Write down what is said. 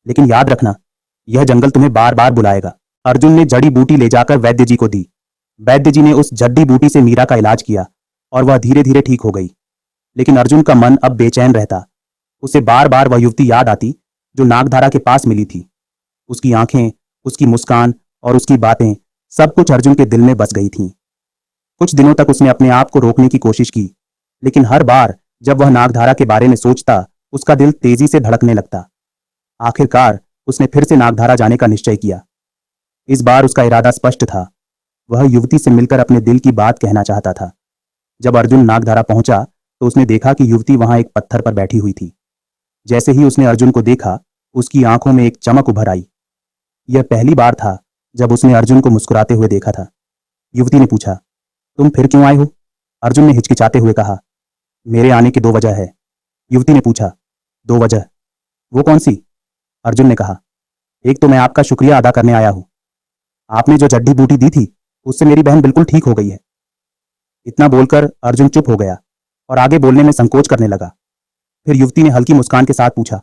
लेकिन याद रखना, यह जंगल तुम्हें बार बार बुलाएगा। अर्जुन ने जड़ी बूटी ले जाकर वैद्य जी को दी। वैद्य जी ने उस जड़ी बूटी से मीरा का इलाज किया और वह धीरे धीरे ठीक हो गई। लेकिन अर्जुन का मन अब बेचैन रहता। उसे बार बार वह युवती याद आती जो नागधारा के पास मिली थी। उसकी आंखें, उसकी मुस्कान और उसकी बातें, सब कुछ अर्जुन के दिल में बस गई थीं। कुछ दिनों तक उसने अपने आप को रोकने की कोशिश की, लेकिन हर बार जब वह नागधारा के बारे में सोचता, उसका दिल तेजी से धड़कने लगता। आखिरकार उसने फिर से नागधारा जाने का निश्चय किया। इस बार उसका इरादा स्पष्ट था। वह युवती से मिलकर अपने दिल की बात कहना चाहता था। जब अर्जुन नागधारा पहुंचा तो उसने देखा कि युवती वहां एक पत्थर पर बैठी हुई थी। जैसे ही उसने अर्जुन को देखा, उसकी आंखों में एक चमक उभर आई। यह पहली बार था जब उसने अर्जुन को मुस्कुराते हुए देखा था। युवती ने पूछा, तुम फिर क्यों आए हो? अर्जुन ने हिचकिचाते हुए कहा, मेरे आने की 2 वजह है। युवती ने पूछा, 2 वजह? वो कौन सी? अर्जुन ने कहा, एक तो मैं आपका शुक्रिया अदा करने आया हूं। आपने जो जड्डी बूटी दी थी, उससे मेरी बहन बिल्कुल ठीक हो गई है। इतना बोलकर अर्जुन चुप हो गया और आगे बोलने में संकोच करने लगा। फिर युवती ने हल्की मुस्कान के साथ पूछा,